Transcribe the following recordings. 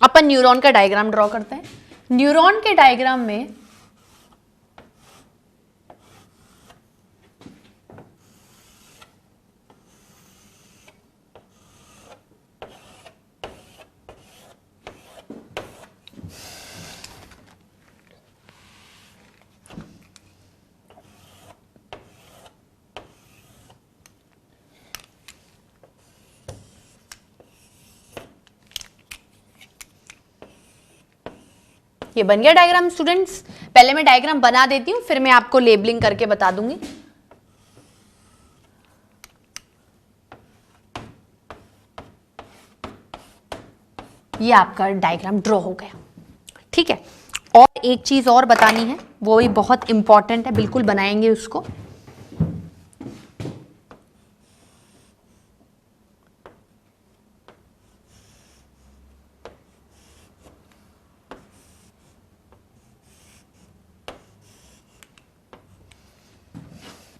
अपन neuron का diagram draw करते हैं। न्यूरॉन के डायग्राम में ये बन गया डायग्राम स्टूडेंट्स। पहले मैं डायग्राम बना देती हूं, फिर मैं आपको लेबलिंग करके बता दूंगी। ये आपका डायग्राम ड्रॉ हो गया, ठीक है। और एक चीज और बतानी है, वो भी बहुत इंपॉर्टेंट है, बिल्कुल बनाएंगे उसको।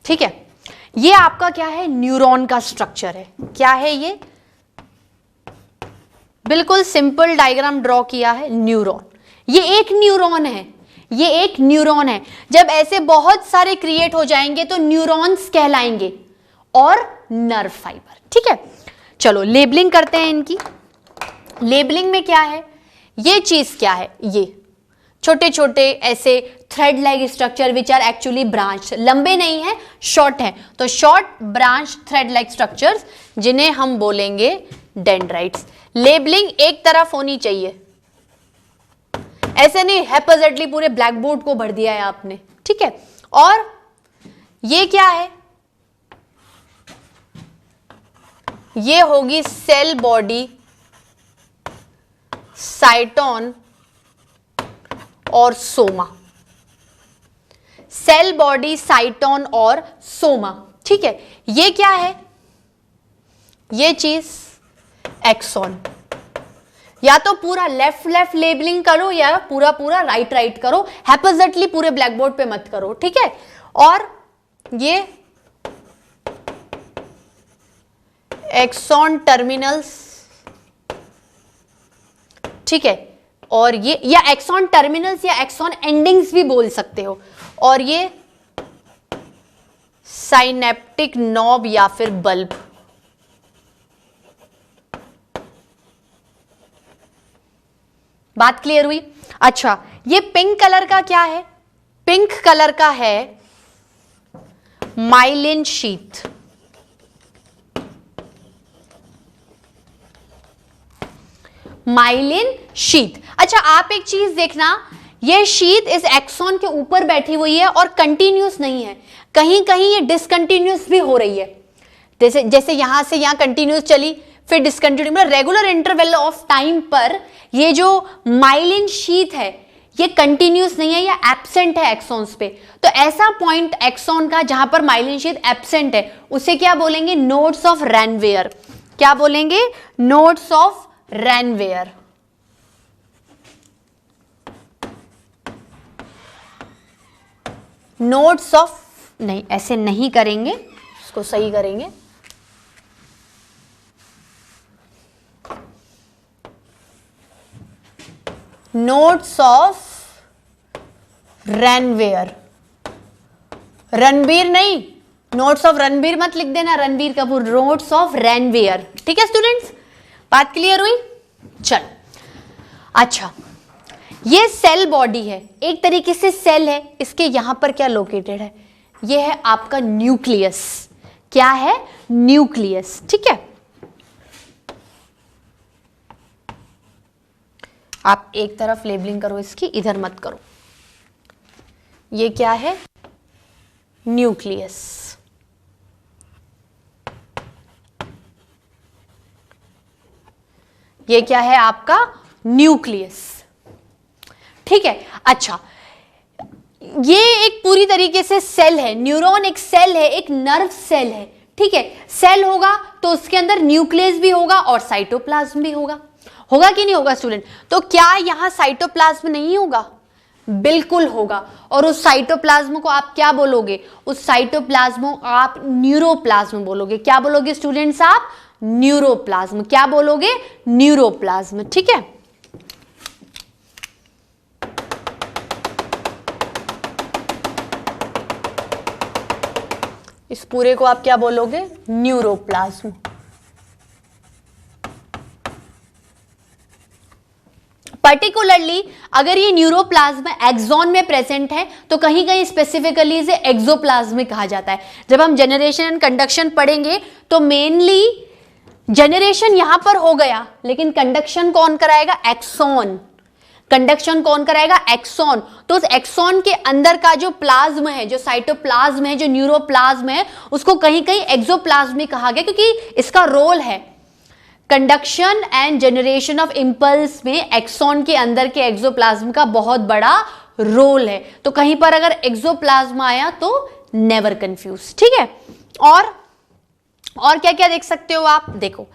ठीक है, ये आपका क्या है, न्यूरॉन का स्ट्रक्चर है। क्या है ये, बिल्कुल सिंपल डायग्राम ड्रॉ किया है। न्यूरॉन, ये एक न्यूरॉन है, ये एक न्यूरॉन है। जब ऐसे बहुत सारे क्रिएट हो जाएंगे तो न्यूरॉन्स कहलाएंगे, और नर्व फाइबर। ठीक है, चलो लेबलिंग करते हैं इनकी। लेबलिंग में क्या है, ये चीज क्या है, ये छोटे छोटे ऐसे thread like structure which are actually branch, लंबे नहीं है, शॉर्ट है, तो short branch thread like structures, जिन्हें हम बोलेंगे डेंड्राइट्स। लेबलिंग एक तरफ होनी चाहिए, ऐसे नहीं हैपोजेटली पूरे ब्लैक बोर्ड को भर दिया है आपने। ठीक है, और ये क्या है, ये होगी सेल बॉडी, साइटोन और सोमा। सेल बॉडी, साइटोन और सोमा। ठीक है, ये क्या है, ये चीज एक्सॉन। या तो पूरा लेफ्ट लेफ्ट लेबलिंग करो या पूरा पूरा राइट राइट करो, हैपोजेटली पूरे ब्लैक बोर्ड पे मत करो। ठीक है, और ये एक्सॉन टर्मिनल्स। ठीक है, और ये या एक्सॉन टर्मिनल्स या एक्सॉन एंडिंग्स भी बोल सकते हो। और ये साइनेप्टिक नॉब या फिर बल्ब। बात क्लियर हुई? अच्छा, ये पिंक कलर का क्या है, पिंक कलर का है माइलिन शीथ। Myelin sheath. अच्छा, आप एक चीज देखना, ये शीथ इस एक्सॉन के ऊपर बैठी हुई है और कंटिन्यूस नहीं है, कहीं कहीं ये डिसकंटिन्यूस भी हो रही है। जैसे जैसे यहां से यहां कंटिन्यूस चली, फिर डिसकंटिन्यूस, मतलब रेगुलर इंटरवल ऑफ टाइम पर ये जो माइलिन शीथ है ये कंटिन्यूस नहीं है, या एब्सेंट है एक्सॉन्स पे। तो ऐसा पॉइंट एक्सॉन का जहां पर माइलिन शीथ एब्सेंट है, उसे क्या बोलेंगे, नोड्स ऑफ रैनवेयर। क्या बोलेंगे, नोड्स ऑफ रैनवेयर। नोड्स ऑफ, नहीं ऐसे नहीं करेंगे, इसको सही करेंगे। नोड्स ऑफ रैनवेयर, रणबीर नहीं, नोट्स ऑफ रणबीर मत लिख देना, रणबीर कपूर, नोट्स ऑफ रैनवेयर। ठीक है स्टूडेंट्स, बात क्लियर हुई? चल, अच्छा, ये सेल बॉडी है, एक तरीके से सेल है। इसके यहां पर क्या लोकेटेड है, ये है आपका न्यूक्लियस। क्या है, न्यूक्लियस। ठीक है, आप एक तरफ लेबलिंग करो इसकी, इधर मत करो। ये क्या है, न्यूक्लियस। ये क्या है आपका, न्यूक्लियस। ठीक है, अच्छा, ये एक पूरी तरीके से सेल है, न्यूरॉन एक सेल है, एक नर्व सेल है। ठीक है, सेल होगा तो उसके अंदर न्यूक्लियस भी होगा और साइटोप्लाज्म भी होगा। होगा कि नहीं होगा स्टूडेंट? तो क्या यहां साइटोप्लाज्म नहीं होगा? बिल्कुल होगा। और उस साइटोप्लाज्म को आप क्या बोलोगे, उस साइटोप्लाज्म को आप न्यूरोप्लाज्म बोलोगे। क्या बोलोगे स्टूडेंट्स आप, न्यूरोप्लाज्म। क्या बोलोगे, न्यूरोप्लाज्म। ठीक है, इस पूरे को आप क्या बोलोगे? न्यूरोप्लाज्म। पर्टिकुलरली अगर ये न्यूरोप्लाज्म एक्सॉन में प्रेजेंट है तो कहीं कहीं स्पेसिफिकली इसे एक्सोप्लाज्मिक कहा जाता है। जब हम जनरेशन एंड कंडक्शन पढ़ेंगे तो मेनली जनरेशन यहां पर हो गया, लेकिन कंडक्शन कौन कराएगा? एक्सॉन। कंडक्शन कौन कराएगा? एक्सॉन। तो उस एक्सॉन के अंदर का जो प्लाज्म है, जो साइटोप्लाज्म है, जो न्यूरोप्लाज्म है, उसको कहीं कहीं एक्सोप्लाज्मिक कहा गया, क्योंकि इसका रोल है conduction and generation of impulse में एक्सॉन के अंदर के एक्सोप्लाज्म का बहुत बड़ा रोल है। तो कहीं पर अगर एक्सोप्लाज्म आया तो नेवर कंफ्यूज, ठीक है। और क्या क्या देख सकते हो आप? देखो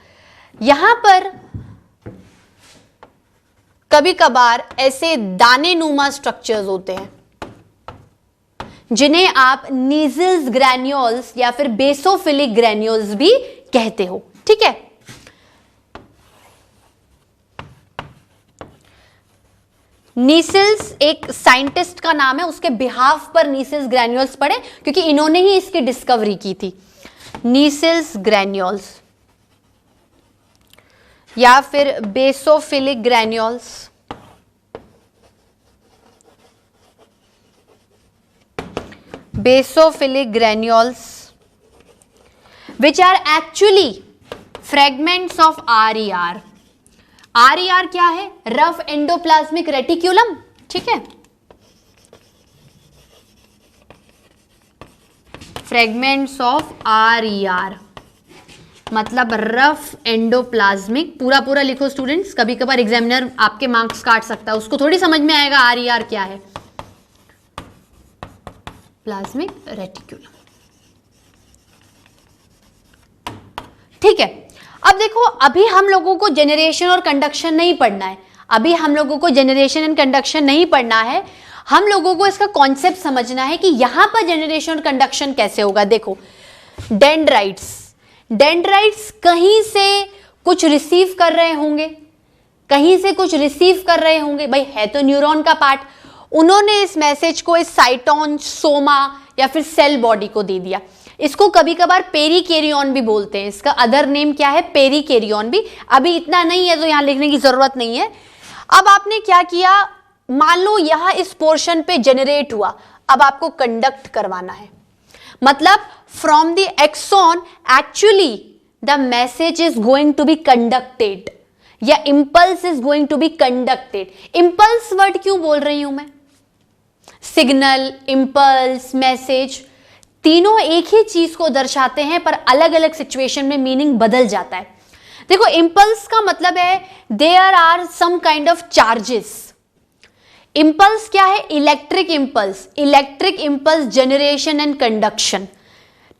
यहां पर कभी कभार ऐसे दाने नुमा स्ट्रक्चर्स होते हैं जिन्हें आप नीजल्स ग्रैन्यूल्स या फिर बेसोफिलिक ग्रैन्यूल्स भी कहते हो, ठीक है। नीसल्स एक साइंटिस्ट का नाम है, उसके बिहाफ पर नीसल्स ग्रैन्यूल्स पढ़े क्योंकि इन्होंने ही इसकी डिस्कवरी की थी। नीसल्स ग्रैन्यूल्स या फिर basophilic granules, basophilic granules which are actually fragments of RER। RER क्या है? रफ एंडोप्लाज्मिक रेटिक्यूलम, ठीक है। फ्रेगमेंट्स ऑफ RER मतलब रफ एंडोप्लाज्मिक, पूरा पूरा लिखो स्टूडेंट्स, कभी कभार एग्जामिनर आपके मार्क्स काट सकता है, उसको थोड़ी समझ में आएगा RER क्या है। प्लाज्मिक रेटिक्यूलम, ठीक है। अब देखो, अभी हम लोगों को जनरेशन और कंडक्शन नहीं पढ़ना है, अभी हम लोगों को जनरेशन एंड कंडक्शन नहीं पढ़ना है, हम लोगों को इसका कॉन्सेप्ट समझना है कि यहां पर जनरेशन और कंडक्शन कैसे होगा। देखो डेंड्राइट्स, डेंड्राइट्स कहीं से कुछ रिसीव कर रहे होंगे, कहीं से कुछ रिसीव कर रहे होंगे, भाई है तो न्यूरॉन का पार्ट, उन्होंने इस मैसेज को इस साइटोन, सोमा या फिर सेल बॉडी को दे दिया। इसको कभी कभार पेरिकैरियन भी बोलते हैं, इसका अदर नेम क्या है? पेरिकैरियन भी। अभी इतना नहीं है तो यहां लिखने की जरूरत नहीं है। अब आपने क्या किया, मान लो यहां इस पोर्शन पे जनरेट हुआ, अब आपको कंडक्ट करवाना है, मतलब from the axon actually the message is going to be conducted या impulse is going to be conducted. Impulse word क्यों बोल रही हूं मैं? सिग्नल, इंपल्स, मैसेज तीनों एक ही चीज को दर्शाते हैं पर अलग अलग सिचुएशन में मीनिंग बदल जाता है। देखो इंपल्स का मतलब है there are some kind of charges. Impulse क्या है? Electric impulse, electric impulse generation and conduction,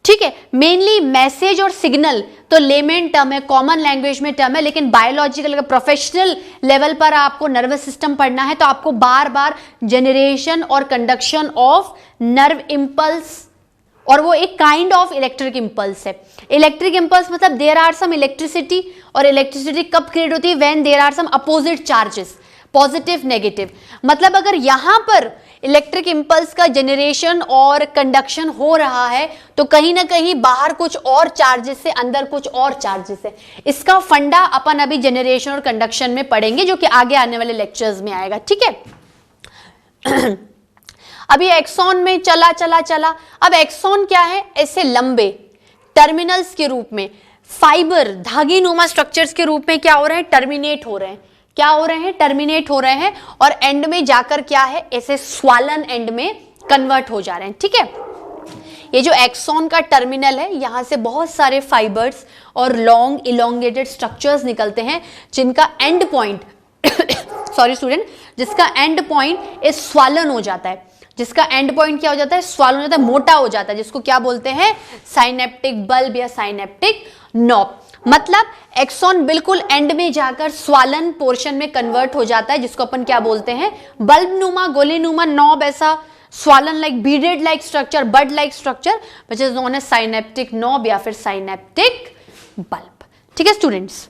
ठीक है। मेनली मैसेज और सिग्नल तो लेमेन टर्म है, कॉमन लैंग्वेज में टर्म है, लेकिन बायोलॉजिकल प्रोफेशनल लेवल पर आपको नर्वस सिस्टम पढ़ना है तो आपको बार बार जनरेशन और कंडक्शन ऑफ नर्व इंपल्स, और वो एक काइंड ऑफ इलेक्ट्रिक इंपल्स है। इलेक्ट्रिक इंपल्स मतलब देयर आर सम इलेक्ट्रिसिटी, और इलेक्ट्रिसिटी कब क्रिएट होती है? When there are some opposite charges, positive negative. मतलब अगर यहां पर इलेक्ट्रिक इंपल्स का जनरेशन और कंडक्शन हो रहा है तो कहीं ना कहीं बाहर कुछ और चार्जेस है, अंदर कुछ और चार्जेस है। इसका फंडा अपन अभी जनरेशन और कंडक्शन में पढ़ेंगे, जो कि आगे आने वाले लेक्चर्स में आएगा, ठीक है। अभी एक्सॉन में चला चला चला, अब एक्सॉन क्या है? ऐसे लंबे टर्मिनल्स के रूप में, फाइबर धागी नुमा स्ट्रक्चर्स के रूप में क्या हो रहे हैं? टर्मिनेट हो रहे हैं। क्या हो रहे हैं? टर्मिनेट हो रहे हैं, और एंड में जाकर क्या है? ऐसे स्वालन एंड में कन्वर्ट हो जा रहे हैं, ठीक है। ये जो एक्सॉन का टर्मिनल है, यहां से बहुत सारे फाइबर्स और लॉन्ग इलोंगेटेड स्ट्रक्चर्स निकलते हैं जिनका एंड पॉइंट सॉरी स्टूडेंट, जिसका एंड पॉइंट इस स्वालन हो जाता है, जिसका एंड पॉइंट क्या हो जाता है? स्वालन हो जाता है, मोटा हो जाता है, जिसको क्या बोलते हैं? साइनेप्टिक बल्ब या साइनेप्टिक नॉब। मतलब एक्सॉन बिल्कुल एंड में जाकर स्वालन पोर्शन में कन्वर्ट हो जाता है, जिसको अपन क्या बोलते हैं? बल्ब नुमा, गोली नुमा नॉब, ऐसा swollen like beaded like structure, bud like structure which is known as synaptic knob या फिर साइनेप्टिक बल्ब, ठीक है स्टूडेंट्स।